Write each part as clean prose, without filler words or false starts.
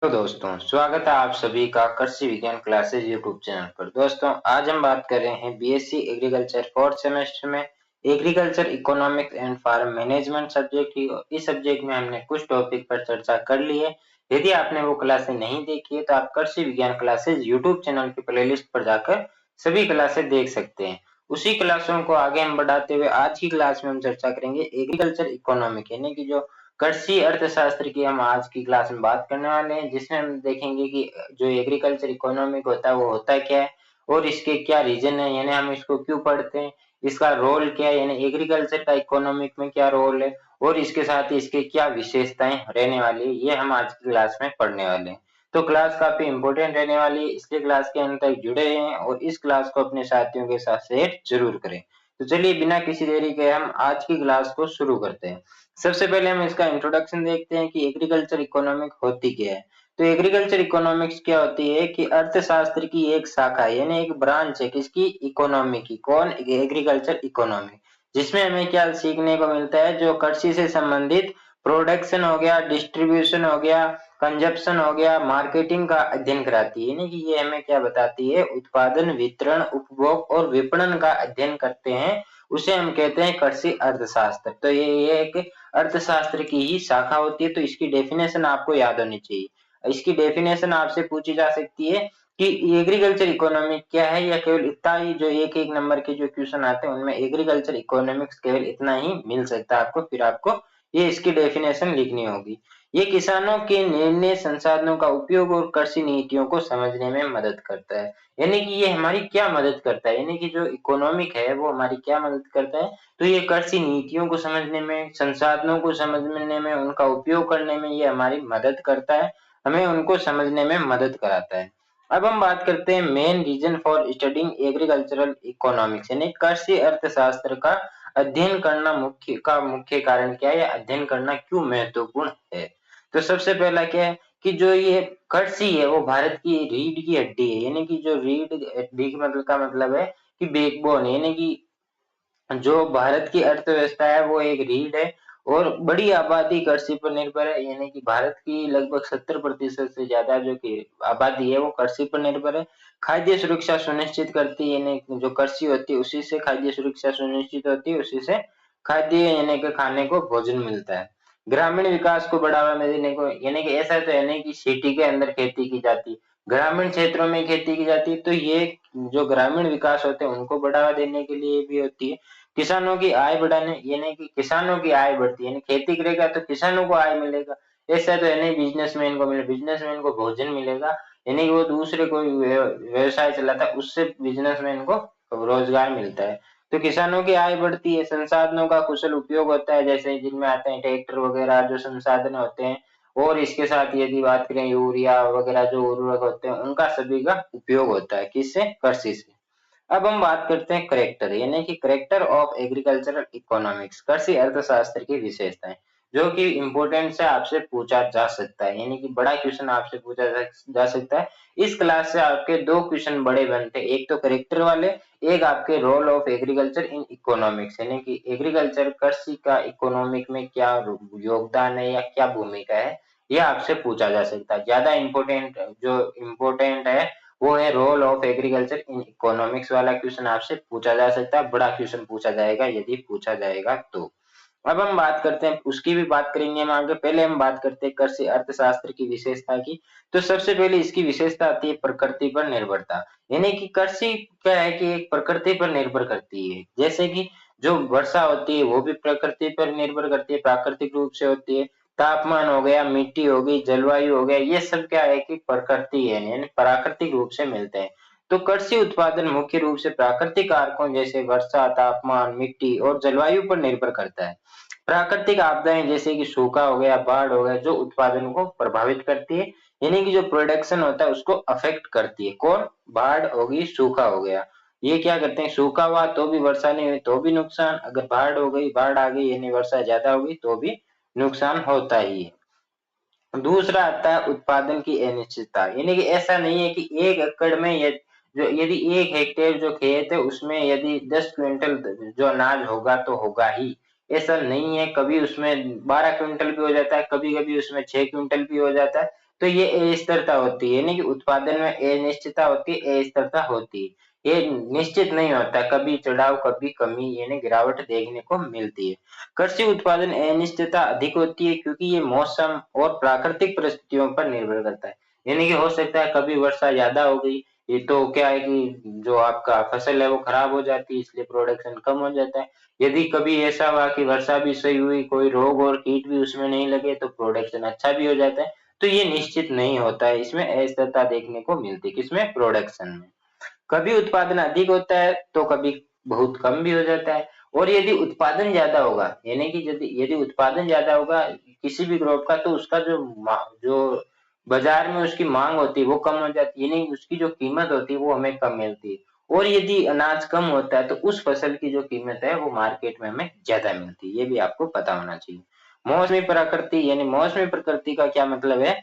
तो दोस्तों स्वागत है आप सभी का कृषि विज्ञान क्लासेज यूट्यूब चैनल पर। दोस्तों आज हम बात कर रहे हैं बीएससी एग्रीकल्चर फोर्थ सेमेस्टर में agriculture economics and farm management subject की। इस सब्जेक्ट में हमने कुछ टॉपिक पर चर्चा कर ली है। यदि आपने वो क्लासेज नहीं देखी है तो आप कृषि विज्ञान क्लासेज यूट्यूब चैनल की प्लेलिस्ट पर जाकर सभी क्लासेज देख सकते हैं। उसी क्लासों को आगे हम बढ़ाते हुए आज की क्लास में हम चर्चा करेंगे एग्रीकल्चर इकोनॉमिक यानी कि जो कृषि अर्थशास्त्र की हम आज की क्लास में बात करने वाले हैं, जिसमें हम देखेंगे कि जो एग्रीकल्चर इकोनॉमिक होता है वो होता क्या है और इसके क्या रीजन है, यानी हम इसको क्यों पढ़ते हैं, इसका रोल क्या है, यानी एग्रीकल्चर का इकोनॉमिक में क्या रोल है और इसके साथ ही इसके क्या विशेषताएं रहने वाली है, ये हम आज की क्लास में पढ़ने वाले हैं। तो क्लास काफी इंपॉर्टेंट रहने वाली है, इसलिए क्लास के अंत तक जुड़े रहें और इस क्लास को अपने साथियों के साथ शेयर जरूर करें। तो चलिए बिना किसी देरी के हम आज की क्लास को शुरू करते हैं। सबसे पहले हम इसका इंट्रोडक्शन देखते हैं कि एग्रीकल्चर इकोनॉमिक होती क्या है। तो एग्रीकल्चर इकोनॉमिक्स क्या होती है कि अर्थशास्त्र की एक शाखा है, यानी एक ब्रांच है किसकी, इकोनॉमी की। कौन, एग्रीकल्चर इकोनॉमी। जिसमें हमें क्या सीखने को मिलता है, जो कृषि से संबंधित प्रोडक्शन हो गया, डिस्ट्रीब्यूशन हो गया, कंजप्शन हो गया, मार्केटिंग का अध्ययन कराती है। यानी कि ये हमें क्या बताती है, उत्पादन, वितरण, उपभोग और विपणन का अध्ययन करते हैं, उसे हम कहते हैं कृषि अर्थशास्त्र। तो ये एक अर्थशास्त्र की ही शाखा होती है। तो इसकी डेफिनेशन आपको याद होनी चाहिए। इसकी डेफिनेशन आपसे पूछी जा सकती है कि एग्रीकल्चर इकोनॉमिक क्या है, या केवल इतना ही, जो एक एक नंबर के जो क्वेश्चन आते हैं उनमें एग्रीकल्चर इकोनॉमिक्स केवल इतना ही मिल सकता है आपको, फिर आपको ये इसकी डेफिनेशन लिखनी होगी। ये किसानों के निर्णय, संसाधनों का उपयोग और कृषि नीतियों को समझने में मदद करता है। यानी कि ये हमारी क्या मदद करता है, यानी कि जो इकोनॉमिक है वो हमारी क्या मदद करता है, तो ये कृषि नीतियों को समझने में, संसाधनों को समझने में, उनका उपयोग करने में ये हमारी मदद करता है, हमें उनको समझने में मदद कराता है। अब हम बात करते हैं main reason for studying agricultural economics, यानी कृषि अर्थशास्त्र का अध्ययन करना मुख्य कारण क्या है, या अध्ययन करना क्यों महत्वपूर्ण है। तो सबसे पहला क्या है कि जो ये कृषि है वो भारत की रीढ़ की हड्डी है। यानी कि जो रीढ़ हड्डी का मतलब है कि बैकबोन है, यानी कि जो भारत की अर्थव्यवस्था है वो एक रीढ़ है और बड़ी आबादी कृषि पर निर्भर है। यानी कि भारत की लगभग 70% से ज्यादा जो कि आबादी है वो कृषि पर निर्भर है। खाद्य सुरक्षा सुनिश्चित करती है, यानी जो कृषि होती है उसी से खाद्य सुरक्षा सुनिश्चित होती है, उसी से खाद्य यानी कि खाने को भोजन मिलता है। ग्रामीण विकास को बढ़ावा देने को, यानी कि ऐसा तो है नहीं कि सिटी के अंदर खेती की जाती है, ग्रामीण क्षेत्रों में खेती की जाती है। तो ये जो ग्रामीण विकास होते हैं उनको बढ़ावा देने के लिए भी होती है। किसानों की आय बढ़ाने, यानी कि किसानों की आय बढ़ती है, यानी खेती करेगा तो किसानों को आय मिलेगा। ऐसा तो है नहीं बिजनेसमैन को मिले, बिजनेसमैन को भोजन मिलेगा, यानी कि वो दूसरे कोई व्यवसाय चलाता है उससे बिजनेसमैन को रोजगार मिलता है। तो किसानों की आय बढ़ती है, संसाधनों का कुशल उपयोग होता है, जैसे जिनमें आते हैं ट्रैक्टर वगैरह जो संसाधन होते हैं, और इसके साथ यदि बात करें यूरिया वगैरह जो उर्वरक होते हैं उनका सभी का उपयोग होता है, किससे, कृषि से। अब हम बात करते हैं करेक्टर, यानी कि करेक्टर ऑफ एग्रीकल्चरल इकोनॉमिक्स, कृषि अर्थशास्त्र की विशेषताएं, जो कि इंपॉर्टेंट से आपसे पूछा जा सकता है, यानी कि बड़ा क्वेश्चन आपसे पूछा जा सकता है। इस क्लास से आपके दो क्वेश्चन बड़े बनते हैं, एक तो करेक्टर वाले, एक आपके role of agriculture in economics, यानी कि एग्रीकल्चर कृषि का इकोनॉमिक में क्या योगदान है या क्या भूमिका है, यह आपसे पूछा जा सकता है। ज्यादा इंपॉर्टेंट, जो इम्पोर्टेंट है वो है role of agriculture in economics वाला क्वेश्चन आपसे पूछा जा सकता है, बड़ा क्वेश्चन पूछा जाएगा यदि पूछा जाएगा तो। अब हम बात करते हैं, उसकी भी बात करेंगे हम आगे, पहले हम बात करते हैं कृषि अर्थशास्त्र की विशेषता की। तो सबसे पहले इसकी विशेषता आती है प्रकृति पर निर्भरता, यानी कि कृषि क्या है कि एक प्रकृति पर निर्भर करती है। जैसे कि जो वर्षा होती है वो भी प्रकृति पर निर्भर करती है, प्राकृतिक रूप से होती है। तापमान हो गया, मिट्टी हो गई, जलवायु हो गया, ये सब क्या है कि प्रकृति है, यानी प्राकृतिक रूप से मिलते हैं। तो कृषि उत्पादन मुख्य रूप से प्राकृतिक कारकों जैसे वर्षा, तापमान, मिट्टी और जलवायु पर निर्भर करता है। प्राकृतिक आपदाएं जैसे कि सूखा हो गया, बाढ़ हो गया, जो उत्पादन को प्रभावित करती है, यानी कि जो प्रोडक्शन होता है उसको अफेक्ट करती है। कौन, बाढ़ होगी, सूखा हो गया, ये क्या करते हैं, सूखा हुआ तो भी वर्षा नहीं हुई तो भी नुकसान, अगर बाढ़ हो गई, बाढ़ आ गई यानी वर्षा ज्यादा होगी तो भी नुकसान होता ही है। दूसरा आता है उत्पादन की अनिश्चितता, यानी कि ऐसा नहीं है कि 1 एकड़ में जो यदि 1 हेक्टेयर जो खेत है उसमें यदि 10 क्विंटल जो अनाज होगा तो होगा ही, ऐसा नहीं है। कभी उसमें 12 क्विंटल भी हो जाता है, कभी-कभी उसमें 6 क्विंटल भी हो जाता है। तो ये अस्थिरता होती है, यानी कि उत्पादन में अनिश्चितता होती है, अस्थिरता होती है। ये निश्चित नहीं होता, कभी चढ़ाव कभी कमी यानी गिरावट देखने को मिलती है। कृषि उत्पादन अनिश्चितता अधिक होती है क्योंकि ये मौसम और प्राकृतिक परिस्थितियों पर निर्भर करता है। यानी कि हो सकता है कभी वर्षा ज्यादा हो गई, ये तो क्या है कि जो आपका फसल है वो खराब हो जाती है, इसलिए प्रोडक्शन कम हो जाता है। यदि कभी ऐसा हुआ कि वर्षा भी सही हुई, कोई रोग और कीट भी उसमें नहीं लगे, तो प्रोडक्शन अच्छा भी हो जाता है। तो ये निश्चित नहीं होता है, इसमें अस्थिरता देखने को मिलती है, किसमें? प्रोडक्शन में। कभी उत्पादन अधिक होता है तो कभी बहुत कम भी हो जाता है। और यदि उत्पादन ज्यादा होगा, यानी कि यदि यदि उत्पादन ज्यादा होगा किसी भी क्रॉप का, तो उसका जो बाजार में उसकी मांग होती है वो कम हो जाती है, यानी उसकी जो कीमत होती है वो हमें कम मिलती है। और यदि अनाज कम होता है तो उस फसल की जो कीमत है वो मार्केट में हमें ज्यादा मिलती है, ये भी आपको पता होना चाहिए। मौसमी प्रकृति, यानी मौसमी प्रकृति का क्या मतलब है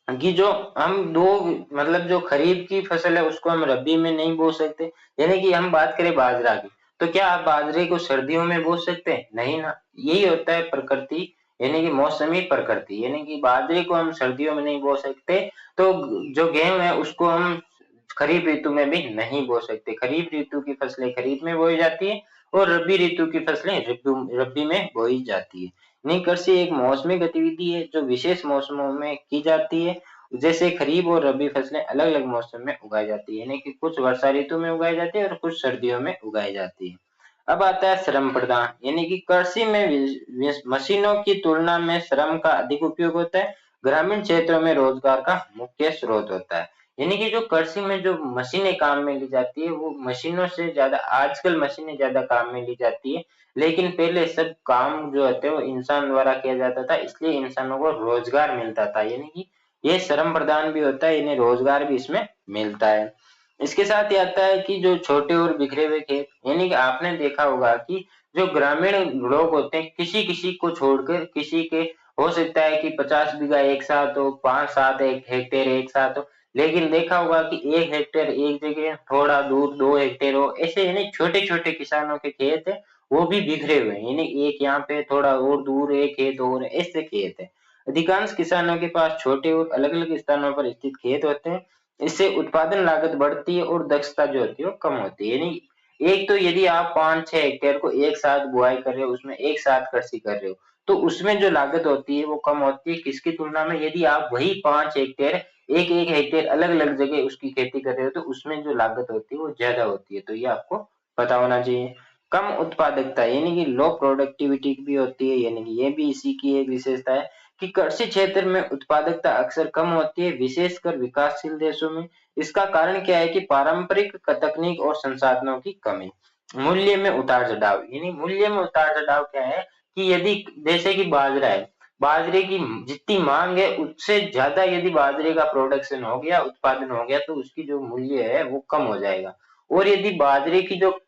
कि जो हम दो, मतलब जो खरीफ की फसल है उसको हम रबी में नहीं बो सकते। यानी कि हम बात करें बाजरा की, तो क्या आप बाजरे को सर्दियों में बो सकते हैं? नहीं ना। यही होता है प्रकृति, यानी कि मौसमी प्रकृति, यानी कि बाजरे को हम सर्दियों में नहीं बो सकते, तो जो गेहूं है उसको हम खरीफ ऋतु में भी नहीं बो सकते। खरीफ ऋतु की फसलें खरीफ में बोई जाती है और रबी ऋतु की फसलें रबी में बोई जाती है। नहीं, कृषि एक मौसमी गतिविधि है जो विशेष मौसमों में की जाती है। जैसे खरीफ और रबी फसलें अलग अलग मौसम में उगाई जाती है, यानी कि कुछ वर्षा ऋतु में उगाई जाती है और कुछ सर्दियों में उगाई जाती है। अब आता है श्रम प्रदान, यानी कि कृषि में मशीनों की तुलना में श्रम का अधिक उपयोग होता है। ग्रामीण क्षेत्रों में रोजगार का मुख्य स्रोत होता है। यानी कि जो कृषि में जो मशीनें काम में ली जाती है वो मशीनों से ज्यादा, आजकल मशीनें ज्यादा काम में ली जाती है, लेकिन पहले सब काम जो होते हैं वो इंसान द्वारा किया जाता था, इसलिए इंसानों को रोजगार मिलता था। यानी कि ये श्रम प्रदान भी होता है, इन्हें रोजगार भी इसमें मिलता है। इसके साथ ही आता है कि जो छोटे और बिखरे हुए खेत, यानी कि आपने देखा होगा कि जो ग्रामीण लोग होते हैं, किसी किसी को छोड़कर, किसी के हो सकता है कि 50 बीघा एक साथ हो, 5-7 एक हेक्टेयर एक साथ हो, लेकिन देखा होगा कि 1 हेक्टेयर एक जगह, थोड़ा दूर 2 हेक्टेयर हो, ऐसे यानी छोटे छोटे किसानों के खेत है वो भी बिखरे हुए हैं, यानी एक यहाँ पे थोड़ा और दूर एक खेत और ऐसे खेत है। अधिकांश किसानों के पास छोटे और अलग अलग स्थानों पर स्थित खेत होते हैं। इससे उत्पादन लागत बढ़ती है और दक्षता जो होती है वो कम होती है। यानी एक तो यदि आप 5-6 हेक्टेयर को एक साथ बुआई कर रहे हो, उसमें एक साथ कृषि कर रहे हो, तो उसमें जो लागत होती है वो कम होती है, किसकी तुलना में? यदि आप वही 5 हेक्टेयर, एक एक हेक्टेयर अलग अलग जगह उसकी खेती कर रहे हो, तो उसमें जो लागत होती है वो ज्यादा होती है। तो ये आपको पता होना चाहिए। कम उत्पादकता, यानी कि लो प्रोडक्टिविटी भी होती है, यानी कि ये भी इसी की एक विशेषता है कि कृषि क्षेत्र में उत्पादकता अक्सर कम होती है, विशेषकर विकासशील देशों में। इसका कारण क्या है कि पारंपरिक तकनीक और संसाधनों की कमी। मूल्य में उतार चढ़ाव, यानी मूल्य में उतार चढ़ाव क्या है कि यदि जैसे कि बाजरा है, बाजरे की जितनी मांग है उससे ज्यादा यदि बाजरे का प्रोडक्शन हो गया, उत्पादन हो गया, तो उसकी जो मूल्य है वो कम हो जाएगा। और यदि बाजरे की जो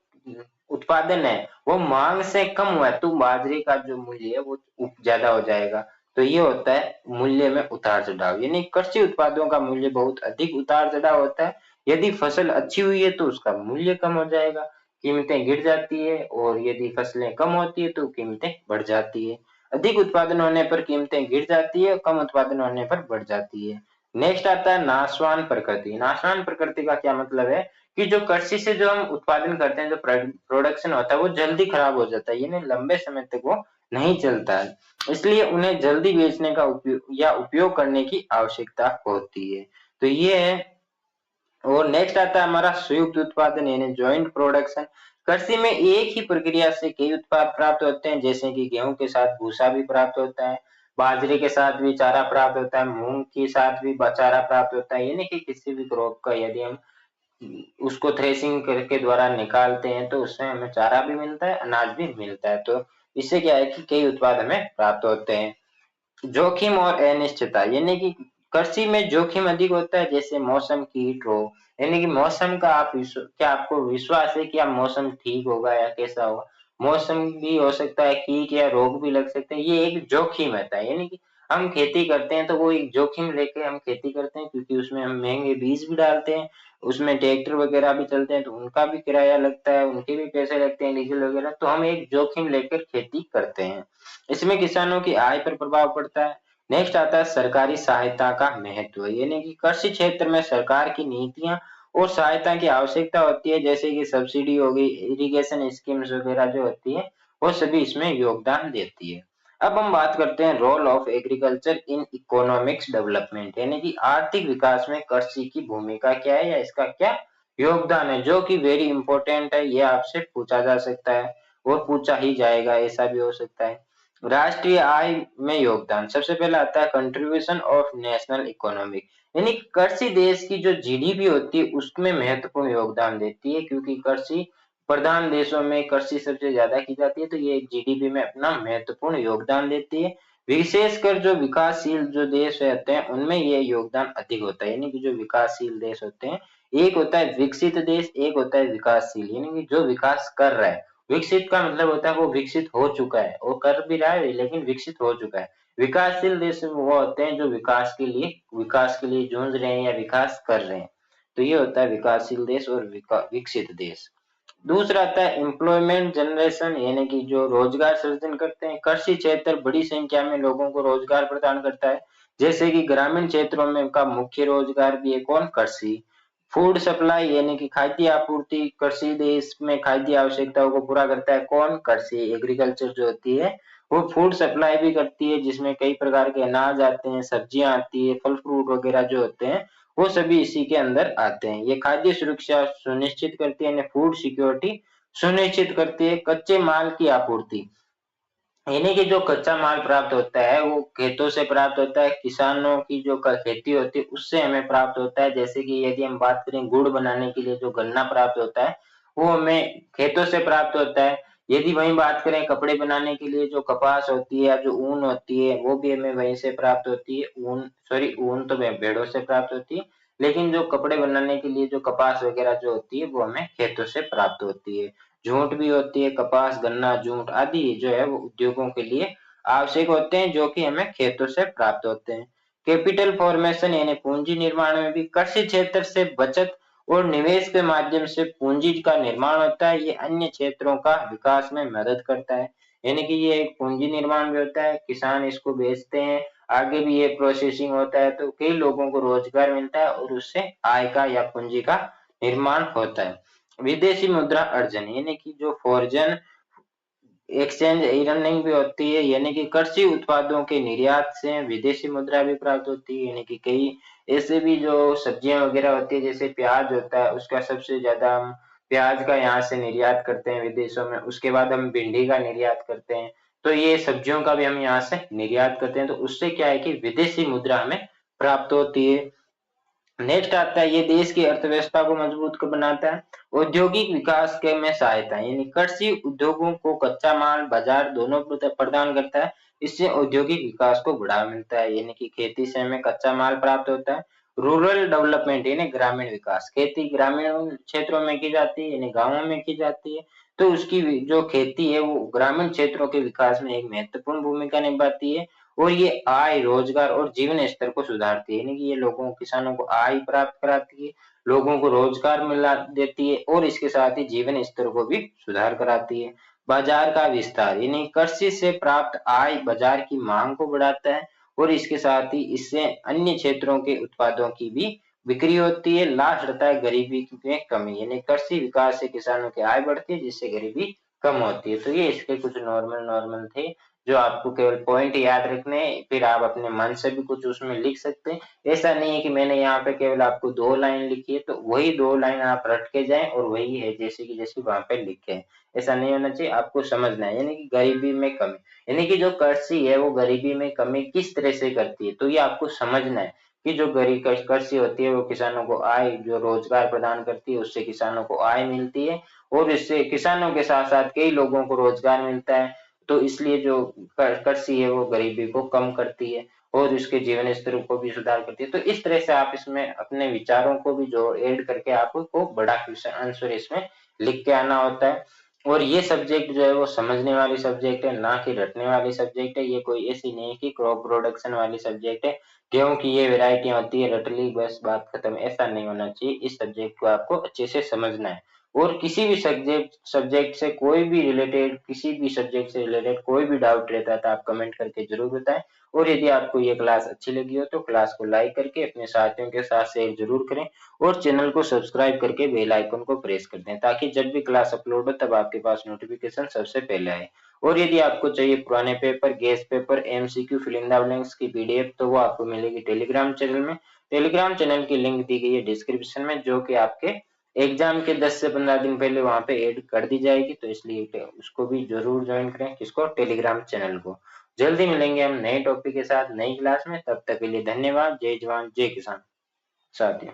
उत्पादन है वो मांग से कम हुआ है, तो बाजरे का जो मूल्य है वो ज्यादा हो जाएगा। तो ये होता है मूल्य में उतार चढ़ाव, यानी कृषि उत्पादों का मूल्य बहुत अधिक उतार चढ़ाव होता है। यदि फसल अच्छी हुई है तो उसका मूल्य कम हो जाएगा, कीमतें गिर जाती है, और यदि फसलें कम होती है तो कीमतें बढ़ जाती है। अधिक उत्पादन होने पर कीमतें गिर जाती है, कम उत्पादन होने पर बढ़ जाती है। नेक्स्ट आता है नाशवान प्रकृति। नाशवान प्रकृति का क्या मतलब है कि जो कृषि से जो हम उत्पादन करते हैं, जो प्रोडक्शन होता है वो जल्दी खराब हो जाता है, यानी लंबे समय तक वो नहीं चलता है, इसलिए उन्हें जल्दी बेचने का उपयोग करने की आवश्यकता होती है। तो ये है। और नेक्स्ट आता है हमारा संयुक्त उत्पादन, यानी ज्वाइंट प्रोडक्शन। कृषि में एक ही प्रक्रिया से कई उत्पाद प्राप्त होते हैं, जैसे कि गेहूं के साथ भूसा भी प्राप्त होता है, बाजरे के साथ भी चारा प्राप्त होता है, मूंग के साथ भी चारा प्राप्त होता है। यानी कि किसी भी क्रॉप का यदि हम उसको थ्रेसिंग करके द्वारा निकालते हैं तो उससे हमें चारा भी मिलता है, अनाज भी मिलता है। तो इससे क्या है कि कई उत्पाद हमें प्राप्त होते हैं। जोखिम और अनिश्चितता, यानी कि कृषि में जोखिम अधिक होता है, जैसे मौसम कीट रोग, यानी कि मौसम का क्या आपको विश्वास है कि अब मौसम ठीक होगा या कैसा होगा? मौसम भी हो सकता है, कीट या रोग भी लग सकते हैं, ये एक जोखिम रहता है। यानी कि हम खेती करते हैं तो वो एक जोखिम लेके हम खेती करते हैं, क्योंकि उसमें हम महंगे बीज भी डालते हैं, उसमें ट्रैक्टर वगैरह भी चलते हैं तो उनका भी किराया लगता है, उनके भी पैसे लगते हैं, डीजल वगैरह, तो हम एक जोखिम लेकर खेती करते हैं। इसमें किसानों की आय पर प्रभाव पड़ता है, नेक्स्ट आता है सरकारी सहायता का महत्व, यानी कि कृषि क्षेत्र में सरकार की नीतियां और सहायता की आवश्यकता होती है, जैसे कि सब्सिडी हो गई, इरिगेशन स्कीम्स वगैरह जो होती है वो सभी इसमें योगदान देती है। अब हम बात करते हैं role of agriculture in economics development, यानी कि आर्थिक विकास में कृषि की भूमिका क्या है या इसका क्या योगदान है, जो कि वेरी इंपॉर्टेंट है। ये आपसे पूछा जा सकता है और पूछा ही जाएगा, ऐसा भी हो सकता है। राष्ट्रीय आय में योगदान, सबसे पहले आता है कंट्रीब्यूशन ऑफ नेशनल इकोनॉमिक, यानी कृषि देश की जो जीडीपी होती है उसमें महत्वपूर्ण योगदान देती है, क्योंकि कृषि प्रधान देशों में कृषि सबसे ज्यादा की जाती है, तो ये जीडीपी में अपना महत्वपूर्ण योगदान देती है। विशेषकर जो विकासशील जो देश रहते हैं उनमें ये योगदान अधिक होता है, यानी कि जो विकासशील देश होते हैं, एक होता है विकसित देश, एक होता है विकासशील, यानी कि जो विकास कर रहा है। विकसित का मतलब होता है वो विकसित हो चुका है, वो कर भी रहा है लेकिन विकसित हो चुका है। विकासशील देश वो होते हैं जो विकास के लिए जूझ रहे हैं या विकास कर रहे हैं। तो ये होता है विकासशील देश और विकसित देश। दूसरा आता है एम्प्लॉयमेंट जनरेशन, यानी कि जो रोजगार सृजन करते हैं। कृषि क्षेत्र बड़ी संख्या में लोगों को रोजगार प्रदान करता है, जैसे कि ग्रामीण क्षेत्रों में का मुख्य रोजगार भी है कौन, कृषि। फूड सप्लाई, यानी कि खाद्य आपूर्ति, कृषि देश में खाद्य आवश्यकताओं को पूरा करता है कौन, कृषि। एग्रीकल्चर जो होती है वो फूड सप्लाई भी करती है, जिसमें कई प्रकार के अनाज आते हैं, सब्जियां आती है, फल फ्रूट वगैरह जो होते हैं वो सभी इसी के अंदर आते हैं। ये खाद्य सुरक्षा सुनिश्चित करती है, फूड सिक्योरिटी सुनिश्चित करती है। कच्चे माल की आपूर्ति, यानी कि जो कच्चा माल प्राप्त होता है वो खेतों से प्राप्त होता है, किसानों की जो खेती होती है उससे हमें प्राप्त होता है। जैसे कि यदि हम बात करें गुड़ बनाने के लिए जो गन्ना प्राप्त होता है वो हमें खेतों से प्राप्त होता है। यदि वहीं बात करें कपड़े बनाने के लिए जो कपास होती है या जो ऊन होती है वो भी हमें वहीं से प्राप्त होती है। ऊन तो भेड़ों से प्राप्त होती है, लेकिन जो कपड़े बनाने के लिए जो कपास वगैरह जो होती है वो हमें खेतों से प्राप्त होती है। जूट भी होती है, कपास, गन्ना, जूट आदि जो है वो उद्योगों के लिए आवश्यक होते हैं, जो कि हमें खेतों से प्राप्त होते हैं। कैपिटल फॉर्मेशन यानी पूंजी निर्माण में भी कृषि क्षेत्र से बचत और निवेश के माध्यम से पूंजी का निर्माण होता है। ये अन्य क्षेत्रों का विकास में मदद करता है, यानी कि ये एक पूंजी निर्माण भी होता है, किसान इसको बेचते हैं, आगे भी ये प्रोसेसिंग होता है, तो कई लोगों को रोजगार मिलता है और उससे आय का या पूंजी का निर्माण होता है। विदेशी मुद्रा अर्जन, यानी कि जो फॉरेन एक्सचेंज अर्निंग भी होती है, यानी कि कृषि उत्पादों के निर्यात से विदेशी मुद्रा भी प्राप्त होती है। यानी कि कई ऐसे भी जो सब्जियां वगैरह होती है, जैसे प्याज होता है, उसका सबसे ज्यादा हम प्याज का यहाँ से निर्यात करते हैं विदेशों में। उसके बाद हम भिंडी का निर्यात करते हैं, तो ये सब्जियों का भी हम यहाँ से निर्यात करते हैं, तो उससे क्या है कि विदेशी मुद्रा हमें प्राप्त होती है। नेक्स्ट आता है ये देश की अर्थव्यवस्था को मजबूत बनाता है। औद्योगिक विकास के में सहायता, यानी कृषि उद्योगों को कच्चा माल बाजार दोनों प्रदान करता है। इससे औद्योगिक विकास को बढ़ावा मिलता है, यानी कि खेती से हमें कच्चा माल प्राप्त होता है। रूरल डेवलपमेंट यानी ग्रामीण विकास, खेती ग्रामीण क्षेत्रों में की जाती है, यानी गांवों में की जाती है, तो उसकी जो खेती है वो ग्रामीण क्षेत्रों के विकास में एक महत्वपूर्ण भूमिका निभाती है। और ये आय, रोजगार और जीवन स्तर को सुधारती है, यानी कि ये लोगों किसानों को आय प्राप्त कराती है, लोगों को रोजगार मिला देती है और इसके साथ ही जीवन स्तर को भी सुधार कराती है। बाजार का विस्तार, यानी कृषि से प्राप्त आय बाजार की मांग को बढ़ाता है और इसके साथ ही इससे अन्य क्षेत्रों के उत्पादों की भी बिक्री होती है। लास्ट रहता है गरीबी में कमी, यानी कृषि विकास से किसानों की आय बढ़ती है जिससे गरीबी कम होती है। तो ये इसके कुछ नॉर्मल नॉर्मल थे जो आपको केवल पॉइंट याद रखने हैं, फिर आप अपने मन से भी कुछ उसमें लिख सकते हैं। ऐसा नहीं है कि मैंने यहाँ पे केवल आपको 2 लाइन लिखी है तो वही 2 लाइन आप रट के जाएं और वही है जैसे कि जैसे वहां पे लिखे हैं, ऐसा नहीं होना चाहिए। आपको समझना है, यानी कि गरीबी में कमी, यानी कि जो कृषि है वो गरीबी में कमी किस तरह से करती है, तो ये आपको समझना है कि जो गरीब कृषि होती है वो किसानों को आय, जो रोजगार प्रदान करती है उससे किसानों को आय मिलती है और इससे किसानों के साथ साथ कई लोगों को रोजगार मिलता है। तो इसलिए जो कृषि है वो गरीबी को कम करती है और इसके जीवन स्तर को भी सुधार करती है। तो इस तरह से आप इसमें अपने विचारों को भी जो ऐड करके आपको बड़ा क्वेश्चन आंसर इसमें लिख के आना होता है। और ये सब्जेक्ट जो है वो समझने वाली सब्जेक्ट है, ना कि रटने वाली सब्जेक्ट है। ये कोई ऐसी नहीं है कि क्रॉप प्रोडक्शन वाली सब्जेक्ट है, गेहूं की ये वैरायटियां होती है, रट ली बस बात खत्म, ऐसा नहीं होना चाहिए। इस सब्जेक्ट को आपको अच्छे से समझना है और किसी भी सब्जेक्ट से कोई भी रिलेटेड, किसी भी सब्जेक्ट से रिलेटेड कोई भी डाउट रहता है तो आप कमेंट करके जरूर बताएं। और यदि आपको ये क्लास अच्छी लगी हो तो क्लास को लाइक करके अपने साथियों के साथ शेयर जरूर करें और चैनल को सब्सक्राइब करके बेल आइकन को प्रेस कर दें, ताकि जब भी क्लास अपलोड हो तब आपके पास नोटिफिकेशन सबसे पहले आए। और यदि आपको चाहिए पुराने paper, guess paper, MCQ, fill in the blanks की पीडीएफ, तो वो आपको मिलेगी टेलीग्राम चैनल में। टेलीग्राम चैनल की लिंक दी गई है डिस्क्रिप्शन में, जो कि आपके एग्जाम के 10 से 15 दिन पहले वहां पे ऐड कर दी जाएगी, तो इसलिए उसको भी जरूर ज्वाइन करें। किसको? टेलीग्राम चैनल को। जल्दी मिलेंगे हम नए टॉपिक के साथ नई क्लास में, तब तक के लिए धन्यवाद। जय जवान जय किसान साथियों।